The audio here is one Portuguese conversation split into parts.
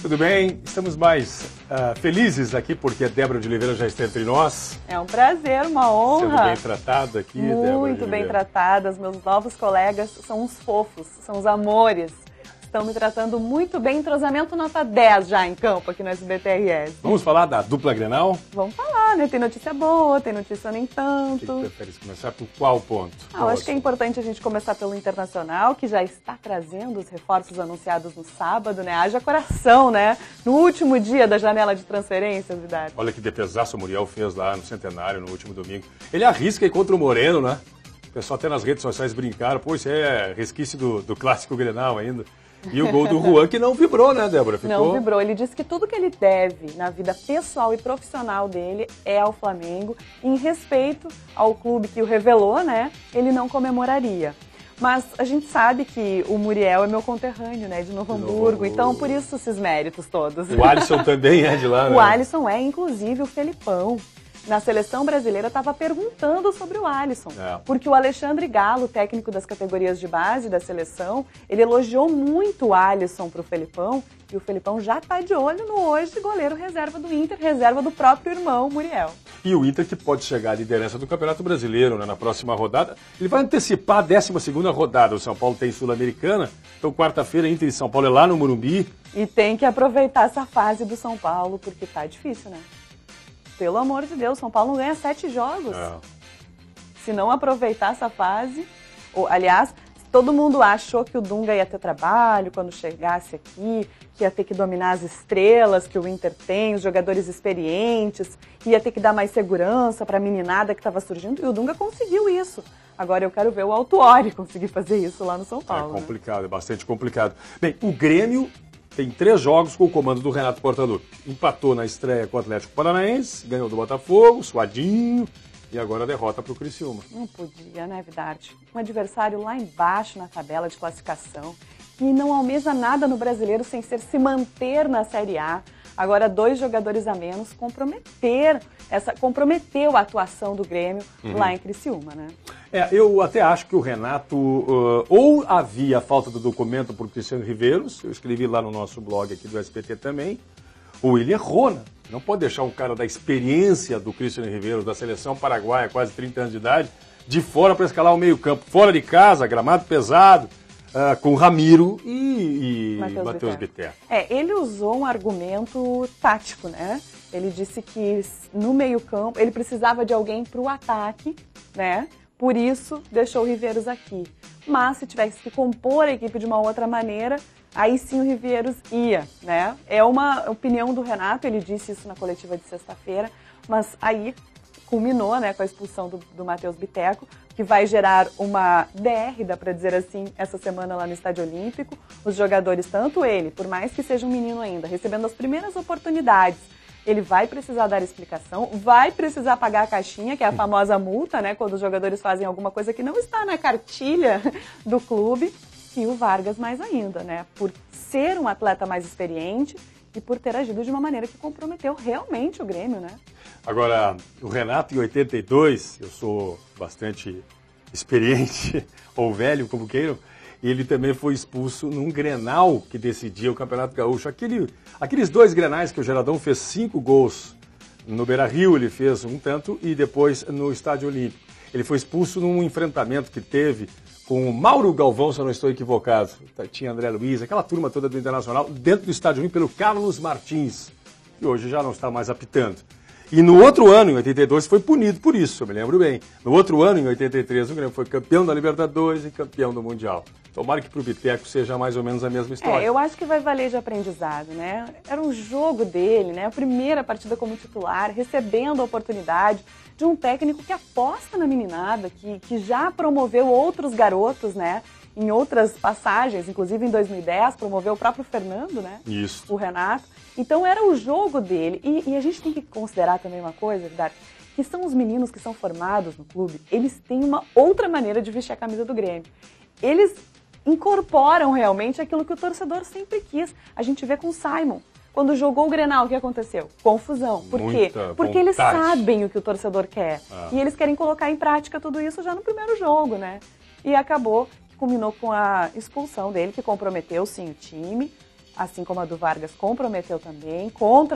tudo bem? Estamos mais felizes aqui porque a Débora de Oliveira já está entre nós. É um prazer, uma honra. Sendo bem tratada aqui, Débora de Oliveira. Muito bem tratada. Os meus novos colegas são uns fofos, são os amores. Estão me tratando muito bem. Entrosamento nota 10 já em campo aqui no SBT-RS. Vamos falar da dupla Grenal? Vamos falar, né? Tem notícia boa, tem notícia nem tanto. O que prefere começar por qual ponto? Eu acho que é importante a gente começar pelo Internacional, que já está trazendo os reforços anunciados no sábado, né? Haja coração, né? No último dia da janela de transferências, Vidar. Olha que defesaço o Muriel fez lá no Centenário, no último domingo. Ele arrisca aí contra o Moreno, né? O pessoal até nas redes sociais brincaram. Pô, isso é resquício do clássico Grenal ainda. E o gol do Juan que não vibrou, né, Débora? Não vibrou. Ele disse que tudo que ele deve na vida pessoal e profissional dele é ao Flamengo. Em respeito ao clube que o revelou, né, ele não comemoraria. Mas a gente sabe que o Muriel é meu conterrâneo, né, de Novo Hamburgo. Então, por isso esses méritos todos. O Alisson também é de lá, né? O Alisson é, inclusive, o Felipão. Na seleção brasileira, estava perguntando sobre o Alisson. Porque o Alexandre Galo, técnico das categorias de base da seleção, ele elogiou muito o Alisson para o Felipão. E o Felipão já está de olho no hoje goleiro reserva do Inter, reserva do próprio irmão, Muriel. E o Inter que pode chegar à liderança do Campeonato Brasileiro, né, na próxima rodada. Ele vai antecipar a 12ª rodada. O São Paulo tem Sul-Americana. Então, quarta-feira, Inter e São Paulo é lá no Morumbi. E tem que aproveitar essa fase do São Paulo, porque tá difícil, né? Pelo amor de Deus, São Paulo não ganha 7 jogos. Se não aproveitar essa fase... Aliás, todo mundo achou que o Dunga ia ter trabalho quando chegasse aqui, que ia ter que dominar as estrelas que o Inter tem, os jogadores experientes, que ia ter que dar mais segurança para a meninada que estava surgindo, e o Dunga conseguiu isso. Agora eu quero ver o Autuori conseguir fazer isso lá no São Paulo. É complicado, é bastante complicado. Bem, o Grêmio tem 3 jogos com o comando do Renato Portaluppi. Empatou na estreia com o Atlético Paranaense, ganhou do Botafogo, suadinho, e agora a derrota para o Criciúma. Não podia, né, Vidarte? Um adversário lá embaixo na tabela de classificação, que não almeja nada no Brasileiro sem ser se manter na Série A. Agora 2 jogadores a menos comprometeu a atuação do Grêmio lá em Criciúma, né? Eu até acho que o Renato, ou havia falta do documento por Cristiano Riveiros, eu escrevi lá no nosso blog aqui do SBT também, ou ele errou, né? Não pode deixar um cara da experiência do Cristiano Riveiros, da seleção paraguaia, quase 30 anos de idade, de fora para escalar o meio-campo, fora de casa, gramado pesado, com Ramiro e Matheus Bittencourt. Ele usou um argumento tático, né? Ele disse que no meio-campo ele precisava de alguém para o ataque, né? Por isso deixou o Riveiros aqui. Mas se tivesse que compor a equipe de uma outra maneira, aí sim o Riveiros ia, né? É uma opinião do Renato, ele disse isso na coletiva de sexta-feira, mas aí culminou, né, com a expulsão do Matheus Bittencourt, que vai gerar uma DR, dá para dizer assim, essa semana lá no Estádio Olímpico. Os jogadores, tanto ele, por mais que seja um menino ainda, recebendo as primeiras oportunidades, ele vai precisar dar explicação, vai precisar pagar a caixinha, que é a famosa multa, né, quando os jogadores fazem alguma coisa que não está na cartilha do clube, e o Vargas mais ainda, né, por ser um atleta mais experiente e por ter agido de uma maneira que comprometeu realmente o Grêmio, né? Agora, o Renato em 82, eu sou bastante experiente, ou velho, como queiram, e ele também foi expulso num Grenal que decidia o Campeonato Gaúcho. Aqueles 2 Grenais que o Geradão fez 5 gols no Beira-Rio, ele fez um tanto, e depois no Estádio Olímpico. Ele foi expulso num enfrentamento que teve com o Mauro Galvão, se eu não estou equivocado. Tinha André Luiz, aquela turma toda do Internacional, dentro do Estádio Olímpico pelo Carlos Martins, que hoje já não está mais apitando. E no outro ano, em 82, foi punido por isso, eu me lembro bem. No outro ano, em 83, o Grêmio foi campeão da Libertadores e campeão do Mundial. Tomara que para o Bittencourt seja mais ou menos a mesma história. Eu acho que vai valer de aprendizado, né? Era um jogo dele, né? A primeira partida como titular, recebendo a oportunidade de um técnico que aposta na meninada, que já promoveu outros garotos, né? Em outras passagens, inclusive em 2010, promoveu o próprio Fernando, né? Isso. O Renato. Então era o jogo dele. E a gente tem que considerar também uma coisa, Vidar, que são os meninos que são formados no clube, eles têm uma outra maneira de vestir a camisa do Grêmio. Eles incorporam realmente aquilo que o torcedor sempre quis. A gente vê com o Simon. Quando jogou o Grenal, o que aconteceu? Confusão. Por quê? Porque eles sabem o que o torcedor quer. E eles querem colocar em prática tudo isso já no primeiro jogo, né? E acabou que culminou com a expulsão dele, que comprometeu sim o time. assim como a do Vargas comprometeu também. Com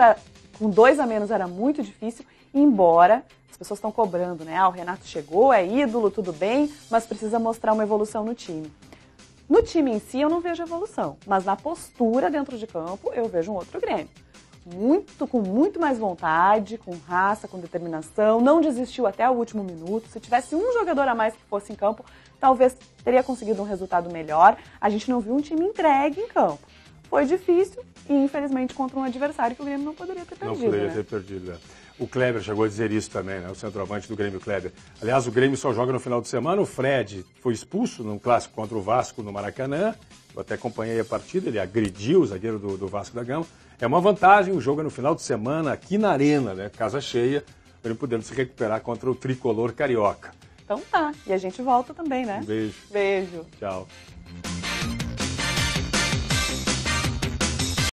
2 a menos era muito difícil, embora as pessoas estão cobrando, né? O Renato chegou, é ídolo, tudo bem, mas precisa mostrar uma evolução no time. No time em si eu não vejo evolução, mas na postura dentro de campo eu vejo um outro Grêmio. Com muito mais vontade, com raça, com determinação, não desistiu até o último minuto. Se tivesse um jogador a mais que fosse em campo, talvez teria conseguido um resultado melhor. A gente não viu um time entregue em campo. Foi difícil e, infelizmente, contra um adversário que o Grêmio não poderia ter perdido. Não poderia ter perdido, né? O Kleber chegou a dizer isso também, né? O centroavante do Grêmio, Kleber. Aliás, o Grêmio só joga no final de semana. O Fred foi expulso num clássico contra o Vasco no Maracanã. Eu até acompanhei a partida, ele agrediu o zagueiro do Vasco da Gama. É uma vantagem, o jogo é no final de semana aqui na Arena, né? Casa cheia, ele podendo se recuperar contra o tricolor carioca. Então tá, e a gente volta também, né? Um beijo. Beijo. Tchau.